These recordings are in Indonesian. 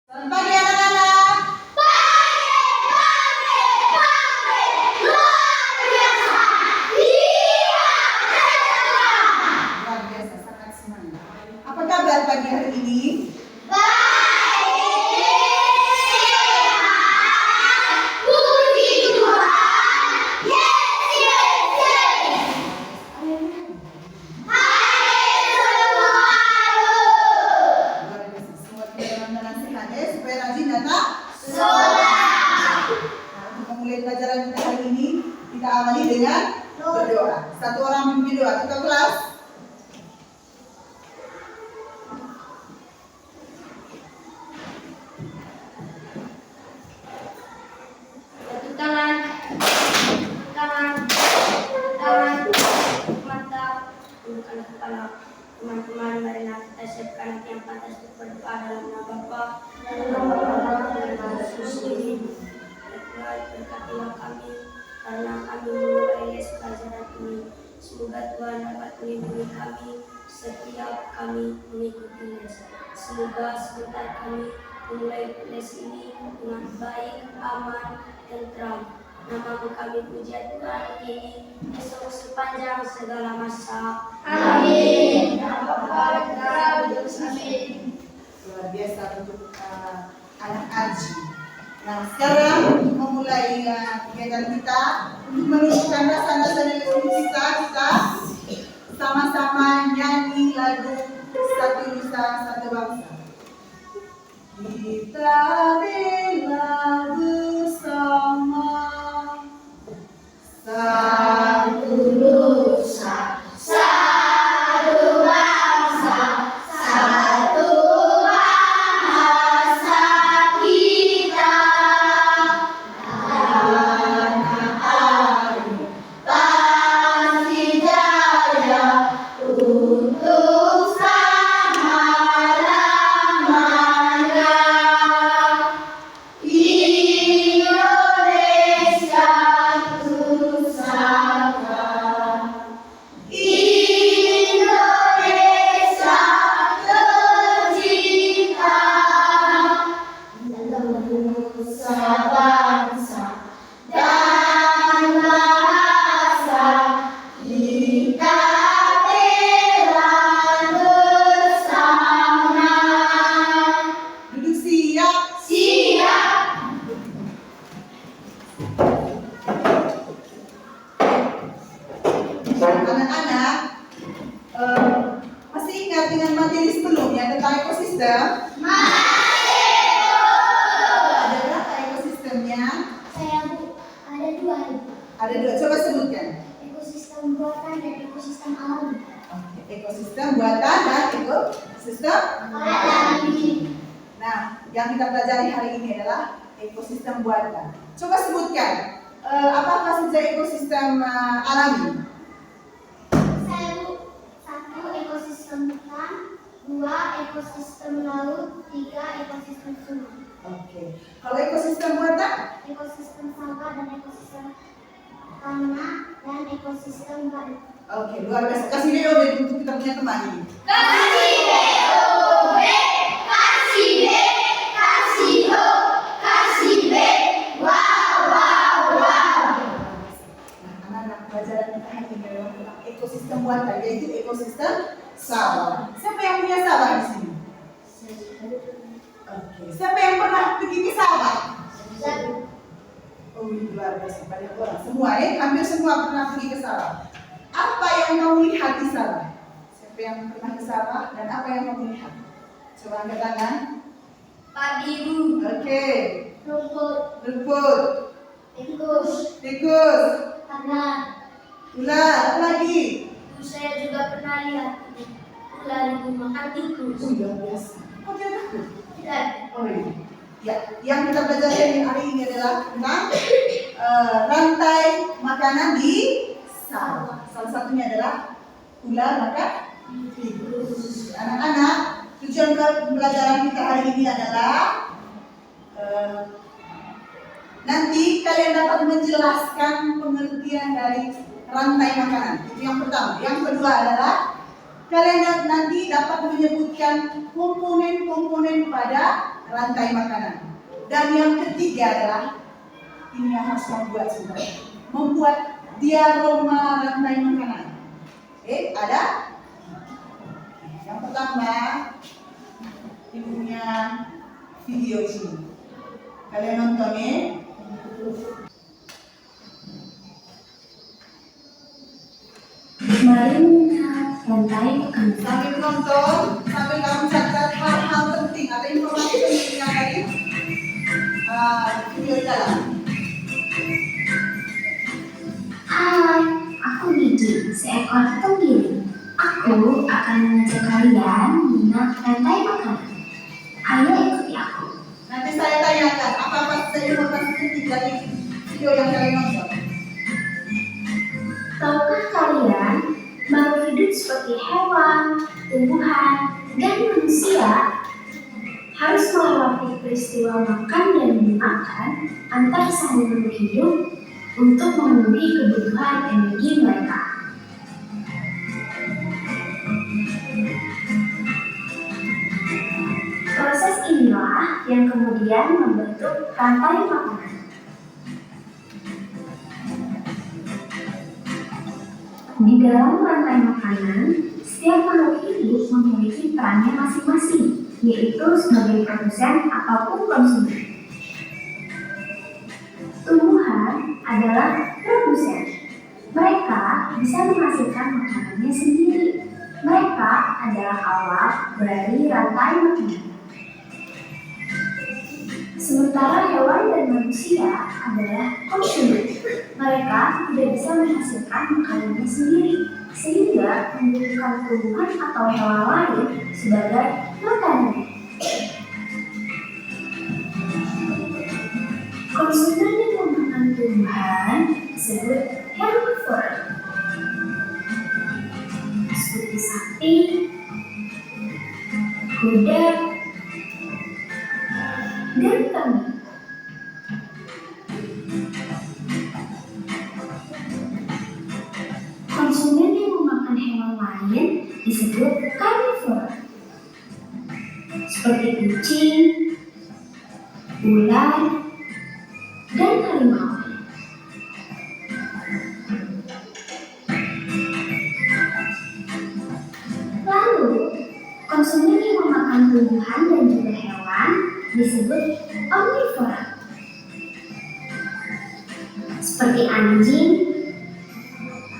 Selamat pagi anak-anak. Luar biasa, sangat senang. Apa kabar pagi hari ini? Pelajaran kita hari ini kita awali dengan berdoa. Satu orang memimpin doa. Kita kelas. Satu tangan, mata, tundukkan kepala. Teman-teman, marilah kita siapkan hati yang pantas untuk berdoa dalam nama Bapa dan nama Putra dan Yesus ini. Tuhan, berkatilah kami karena kami memulai les pelajaran ini. Semoga Tuhan dapat melindungi kami setiap kami mengikuti les. Semoga sebentar kami memulai les ini dengan baik, aman, tentram. Nama kami puja Tuhan ini esok sepanjang segala masa. Amin. Luar biasa untuk anak Aji. Nah, sekarang memulai kegiatan kita untuk menunjukkan rasa dari kita sama-sama nyanyi lagu Satu Nusa Satu Bangsa. Kita bela bersama satu nusa, Satu bangsa, satu bahasa kita. Anak ayu pasti jaya untuk selama-lamanya. Indonesia Pusaka, Indonesia tercinta, nusa bangsa dan bahasa kita bela bersama. duduk siap. Siap. Anak-anak, masih ingat dengan materi sebelumnya tentang ekosistem? Ada berapa ekosistemnya? Saya Bu, ada dua Ibu. Ada dua, coba sebutkan. Ekosistem buatan dan ekosistem alami. Oke, ekosistem buatan dan ekosistem Alami. Nah, yang kita pelajari hari ini adalah ekosistem buatan. Coba sebutkan, apa saja ekosistem alami? Saya Bu, satu ekosistem hutan, dua ekosistem laut, tiga ekosistem sungai. Oke, kalau ekosistem buatan? Ekosistem sawah dan ekosistem tanah dan ekosistem batu. Oke, luar biasa. Kasih Leo untuk kita punya teman ini. Kasih Leo, kasih B, kasih O, kasih B. Wow. Nah, anak-anak pelajaran kita hari ini adalah tentang ekosistem buatan, yaitu ekosistem sawah. Siapa yang punya sawah di sini? Oke, siapa yang pernah pergi ke sawah? Oh, luar biasa, banyak orang. Semua ya, hampir semua pernah pergi ke sawah. Apa yang kamu lihat di sawah? Siapa yang pernah ke sawah dan apa yang kamu lihat? Coba angkat tangan. Padi Bu, Oke, Rumput, rumput, tikus, tikus, tanah. ular, apa lagi? saya juga pernah lihat ular ibu makan tikus. Oh, luar biasa. Kok dia takut? Dan Oh iya. Ya, yang kita pelajari hari ini adalah tentang rantai makanan di sawah. Salah satunya adalah ular makan tikus. Anak-anak, tujuan pembelajaran kita hari ini adalah nanti kalian dapat menjelaskan pengertian dari rantai makanan. Itu yang pertama. Yang kedua adalah kalian nanti dapat menyebutkan komponen-komponen pada rantai makanan. Dan yang ketiga adalah ini yang harus membuat sudah membuat diaroma rantai makanan. Ada? Yang pertama, ibu punya video sini. Kalian nonton ya. Mari melihat rantai makanan. Sambil nonton, sambil kamu catat hal-hal penting atau informasi penting yang tadi video dalam. Hai, aku Gigi, seekor tenggiri. Aku akan mengajak kalian mengenal rantai makanan. Ayo ikuti aku. Nanti saya tanyakan apa saja informasi penting dari video yang kalian nonton. Tahukah kalian, makhluk hidup seperti hewan, tumbuhan, dan manusia harus melewati peristiwa makan dan memakan antar sesama makhluk hidup untuk memenuhi kebutuhan energi mereka. Proses inilah yang kemudian membentuk rantai makanan. Di dalam rantai makanan, setiap makhluk hidup memiliki perannya masing-masing, yaitu sebagai produsen ataupun konsumen. Tumbuhan adalah produsen. Mereka bisa menghasilkan makanannya sendiri. Mereka adalah awal dari rantai makanan. Sementara hewan dan manusia adalah konsumen. Mereka tidak bisa menghasilkan makanannya sendiri, sehingga membutuhkan tumbuhan atau hewan lain sebagai makanannya. Konsumen yang memakan tumbuhan disebut herbivore, seperti sapi, kuda, dan kambing. Konsumen yang memakan hewan lain disebut carnivore, seperti kucing, ular, dan harimau. Lalu, konsumen yang memakan tumbuhan dan juga hewan disebut omnivora, seperti anjing,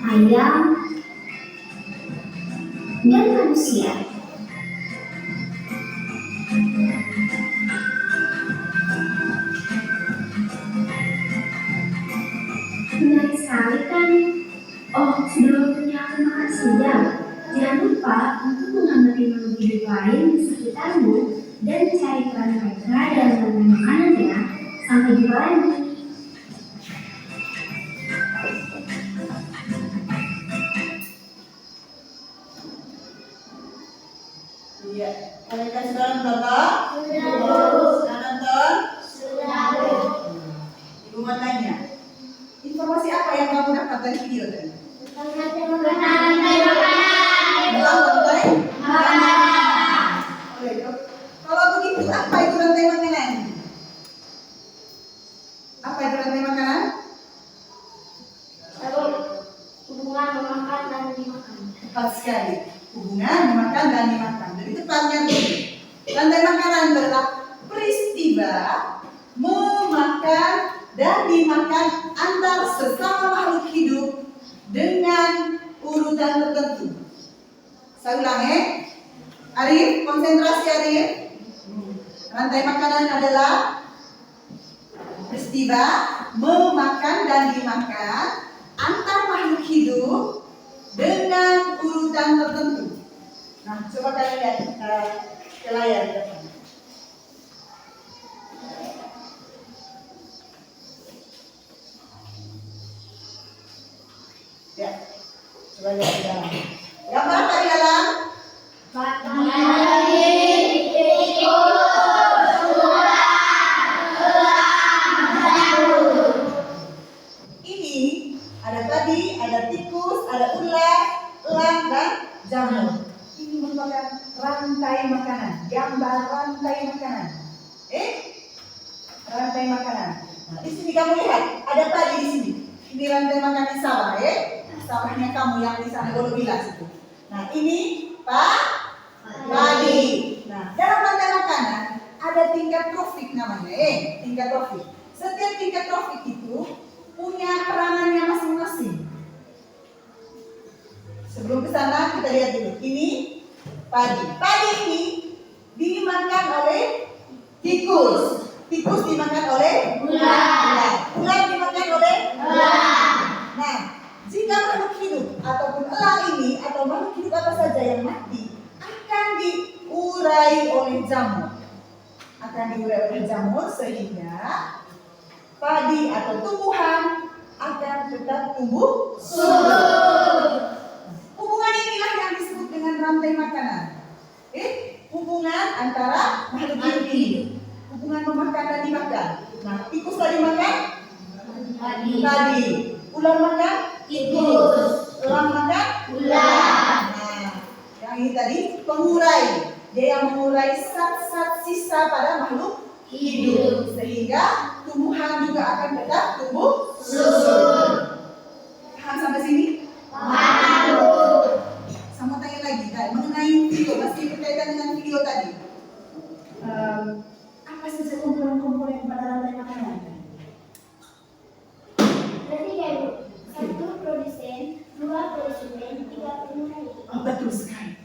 ayam, dan manusia. Menarik sekali kan? Oh, sudah waktunya aku makan siang. Jangan lupa untuk mengamati makhluk hidup lain di sekitarmu dan cari peran mereka dalam rantai makanannya. Sampai jumpa lagi. Iya, kalian sudah nonton? Sudah nonton? Ibu mau tanya, informasi apa yang kamu dapat dari video tadi? Tentang rantai makanan. Kalau begitu, apa itu rantai makanan? Apa itu rantai makanan? Hubungan memakan dan dimakan. Tepat sekali. Hubungan memakan dan dimakan. Jadi tepatnya rantai makanan adalah peristiwa memakan dan dimakan antar sesama makhluk hidup dengan urutan tertentu. Saya ulang ya. Arif, konsentrasi Arif. Rantai makanan adalah peristiwa memakan dan dimakan antar makhluk hidup dengan urutan tertentu. Nah, coba kalian lihat ke layar depan. Ya, coba lihat di dalam. Gambar apa di dalam? Ini ada tadi, ada tikus, ada ular, elang, dan jamur. rantai makanan. Rantai makanan. Nah, di sini kamu lihat ada padi di sini. Ini rantai makanan sawah, sawahnya kamu yang di sana boleh bilas itu. Nah, ini padi. Nah, dalam rantai makanan ada tingkat trofik namanya, tingkat trofik. Setiap tingkat trofik itu punya peranannya masing-masing. Sebelum ke sana kita lihat dulu. Ini padi. Padi ini dimakan oleh tikus. Tikus dimakan oleh ular. Ular dimakan oleh elang. Nah, jika makhluk hidup ataupun elang ini atau makhluk hidup apa saja yang mati akan diurai oleh jamur. Sehingga padi atau tumbuhan akan tetap tumbuh subur. Hubungan inilah yang disebut dengan rantai makanan. Hubungan antara makhluk hidup ini. Hubungan memakan dan dimakan. Nah, tikus tadi makan padi. Ular makan tikus. Elang makan ular. Nah, yang ini tadi pengurai. Dia yang mengurai zat-zat sisa pada makhluk hidup sehingga tumbuhan juga akan tetap tumbuh subur. Paham sampai sini? Paham. Sama tanya lagi mengenai video, masih berkaitan dengan video tadi. Apa saja komponen-komponen pada rantai makanan? Berarti kayak Bu, 1 produsen, 2 konsumen, 3 pengurai. Oh, betul sekali.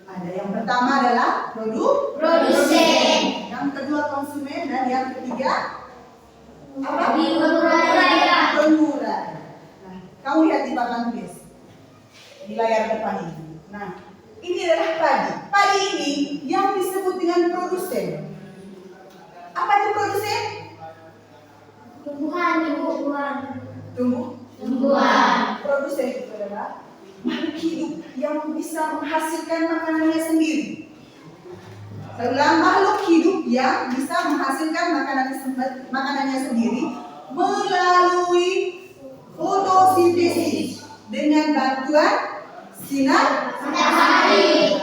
Ada yang pertama adalah Produsen. yang kedua konsumen dan yang ketiga apa? Pengurai. Nah, kamu lihat di papan tulis di layar depan ini. Nah, ini adalah padi. Padi ini yang disebut dengan produsen. Apa itu produsen? Tumbuhan. Tumbuhan. Produsen itu adalah makhluk hidup yang bisa menghasilkan makanannya sendiri. Adalah makhluk hidup yang bisa menghasilkan makanannya sendiri melalui fotosintesis dengan bantuan sinar matahari.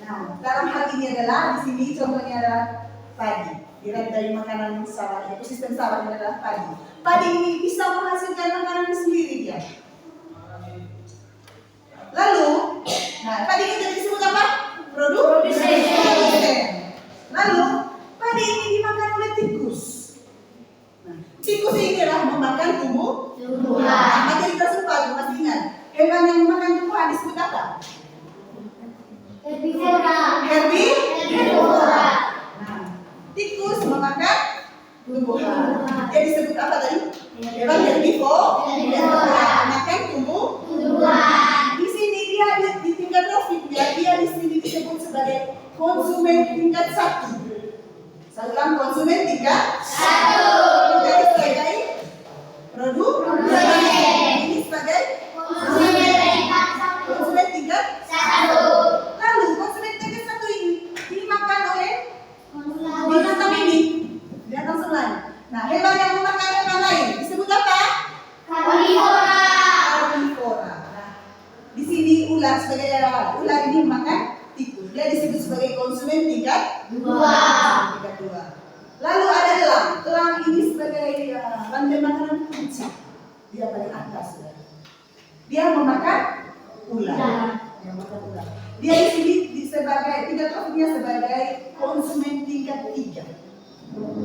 Nah, dalam hal ini adalah di sini contohnya adalah padi. Dari makanan sawah, ekosistem sawah adalah padi. Padi ini bisa menghasilkan makanannya sendiri dia. Lalu, nah padi ini jadi disebut apa? Produsen. Lalu, padi ini dimakan oleh tikus. Nah, tikus ini adalah memakan tumbuhan. Materi tersebut masih ingat. Hewan yang memakan tumbuhan disebut apa? Herbivora. Nah, tikus memakan tumbuhan. Dia disebut apa tadi? Hewan herbivora. Makan tumbuhan. Di sini dia di tingkat trofik, dia di sini disebut sebagai konsumen tingkat 1. Saya ulang, konsumen tingkat 1. Kita sebagai produsen. Ini sebagai konsumen tingkat 1. Lalu konsumen tingkat 1 ini dimakan oleh binatang ini, binatang selain. Nah, hewan yang memakan hewan lain disebut apa? Karnivora. Nah, di sini ular sebagai ular ini memakan tikus. Dia disebut sebagai konsumen tingkat 2. Lalu ada elang. Elang ini sebagai rantai makanan kunci. Dia paling atas. Dia memakan ular. Dia di sini sebagai tingkat trofiknya sebagai konsumen tingkat 3.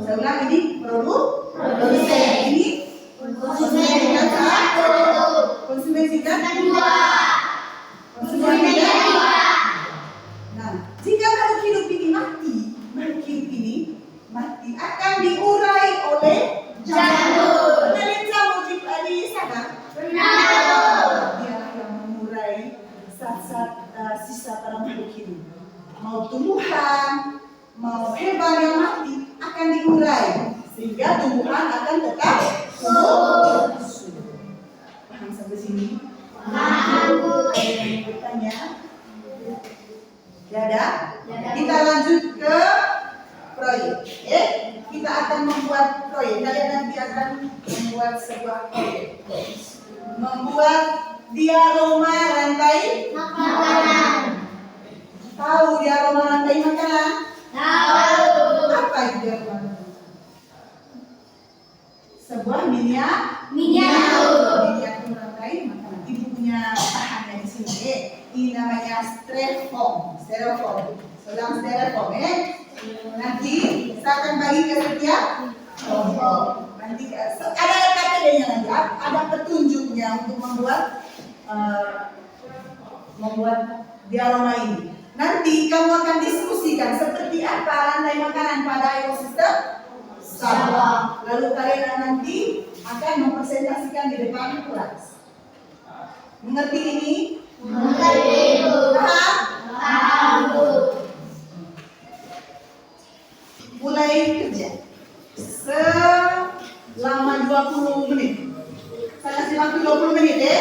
Saya ulang, ini produsen. Ini konsumen tingkat 1. Konsumen tingkat 2. Konsumen tingkat 2. Nah, jika makhluk hidup ini mati akan diurai oleh jamur. Kita lihat jamur di sana. Dialah yang mengurai zat-zat sisa pada makhluk hidup. Mau tumbuhan, mau hewan yang mati akan diurai sehingga tumbuhan akan tetap subur. Paham sampai sini? Paham. Ada yang bertanya? Ya ada? Kita lanjut ke proyek. Kita akan membuat proyek. Kalian nanti akan membuat sebuah proyek. Membuat diaroma rantai makanan. Tahu diaroma rantai makanan? miniatur rantai makanan. Ibu punya bahannya di sini. Ini namanya styrofoam. Selang styrofoam Nanti saya akan bagi ke setiap kelompok. Nanti ada KTD-nya nanti, ada petunjuknya untuk membuat dialog ini. Nanti kamu akan diskusikan seperti apa rantai makanan pada ekosistem sawah. Lalu kalian nanti akan mempresentasikan di depan kelas. Mengerti ini? Mengerti, Bu. Paham? Mulai kerja selama 20 menit. Saya kasih waktu 20 menit ya.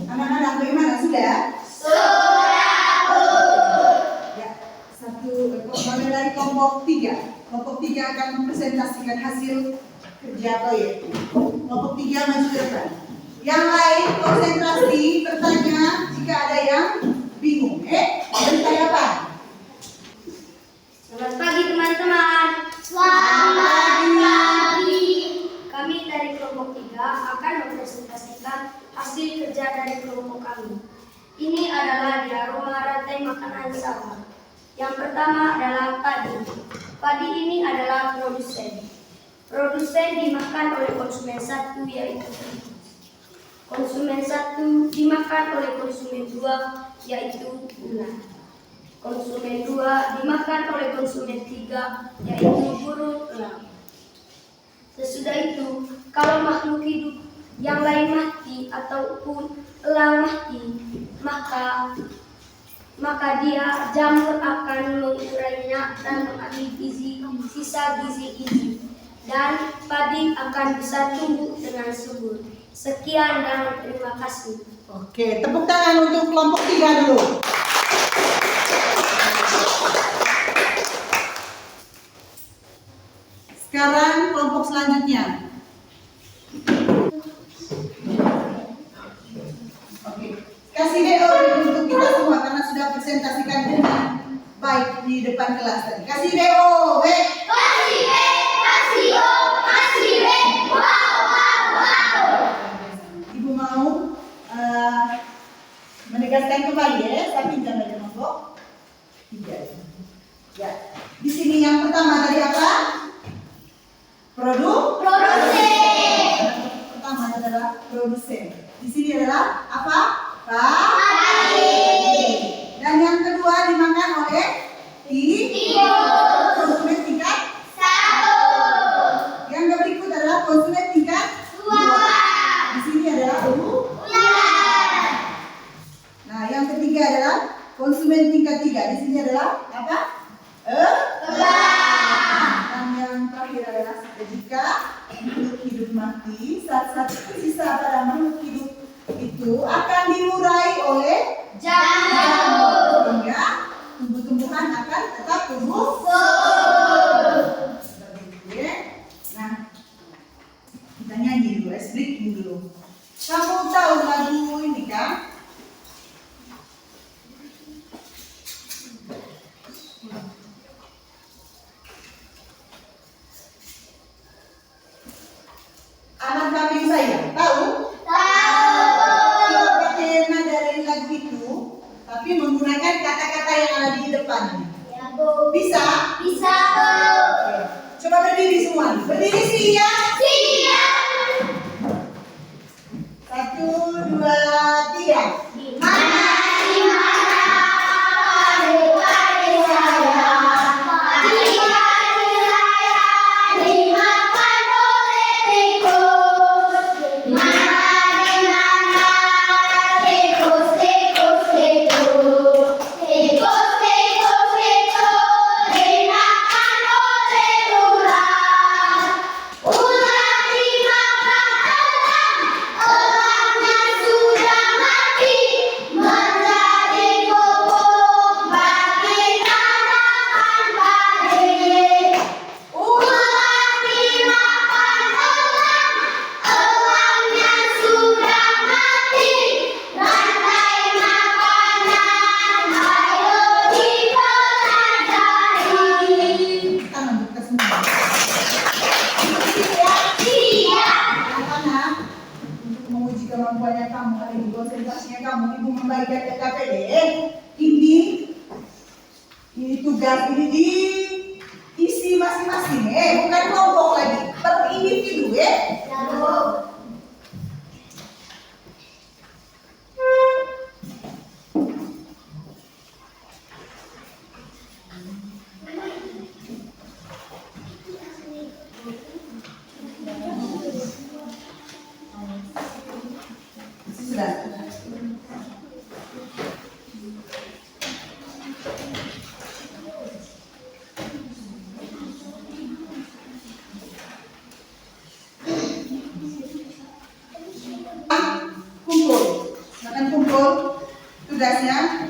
Anak-anak bagaimana sudah? Ya, mulai dari kelompok 3. Kelompok 3 akan mempresentasikan hasil kerja proyek. Kelompok 3 maju ke depan. Yang lain konsentrasi bertanya jika ada yang bingung. Bertanya apa? Selamat pagi teman-teman. Kami dari kelompok 3 akan mempresentasikan hasil kerja dari kelompok kami. Ini adalah diaroma rantai makanan sawah. Yang pertama adalah padi. Padi ini adalah produsen. Produsen dimakan oleh konsumen satu, yaitu konsumen satu dimakan oleh konsumen 2, yaitu gula. Konsumen 2 dimakan oleh konsumen 3, yaitu burung elang. Sesudah itu, kalau makhluk hidup yang lain mati ataupun elang mati, maka dia jamur akan mengurainya dan mengambil sisa gizi dan padi akan bisa tumbuh dengan subur. Sekian dan terima kasih. Oke, tepuk tangan untuk kelompok 3 dulu. Sekarang kelompok selanjutnya. Oke, kasih DO untuk kita semua karena sudah presentasikan dengan baik di depan kelas tadi. Kasih DO, Ibu mau menegaskan kembali ya, saya pinjam aja monggo. 3. Ya, di sini yang pertama tadi apa? Produsen. Pertama adalah produsen. Di sini adalah apa? Dan yang kedua dimakan oleh konsumen tingkat 1. Yang berikut adalah konsumen tingkat 2. Di sini adalah ular. Nah, yang ketiga adalah konsumen tingkat 3. Di sini adalah apa? Dan yang terakhir adalah jika makhluk hidup mati, satu sisa pada makhluk hidup itu akan diurai oleh jamur, sehingga tumbuh-tumbuhan akan tetap tumbuh. Seperti itu ya. Nah, kita nyanyi dulu, breaking dulu. Kamu tahu lagu ini kan? Anak kambing saya, tahu? Kita pakai nada dari lagu itu, tapi menggunakan kata-kata yang ada di depannya. Bisa? Oke. Coba berdiri semua. Berdiri siap. 1, 2, 3. Kemampuannya kamu hari ini, konsentrasinya kamu, ibu membagikan ke KPD. Ini tugas ini diisi masing-masing, bukan kelompok lagi, per individu ya. Sudah. Kumpul. Silakan kumpul tugasnya.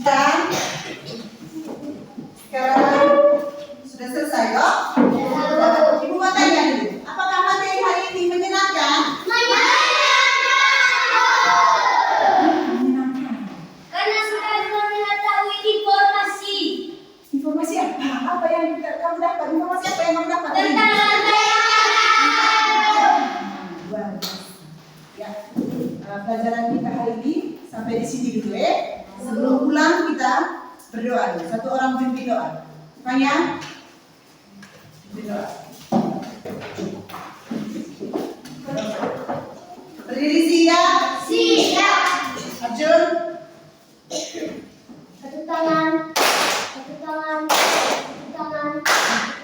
Dan sekarang sudah selesai loh. Ibu mau tanya dulu, apakah materi hari ini menyenangkan? Karena sudah mengetahui informasi Informasi apa yang kamu dapat? Informasi apa yang kamu dapat? tentang lantai Luar biasa. Ya, pelajaran kita hari ini sampai di sini dulu ya. Sebelum pulang kita berdoa dulu. Satu orang pimpin doa. Tanya. Berdoa. Berdiri siap. Arjun. Satu tangan,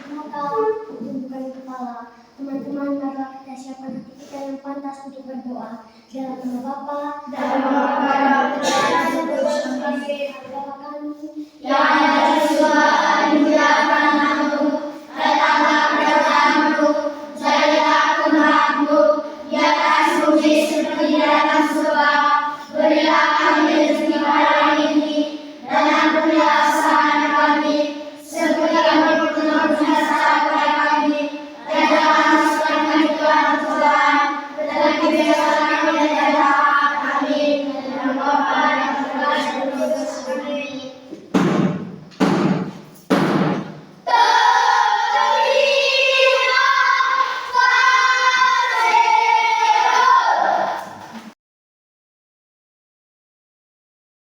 mata, tumbukan kepala. Teman-teman, marilah kita siapkan hati kita yang pantas untuk berdoa. Dalam nama Bapa, dan Putra, dan Roh Kudus.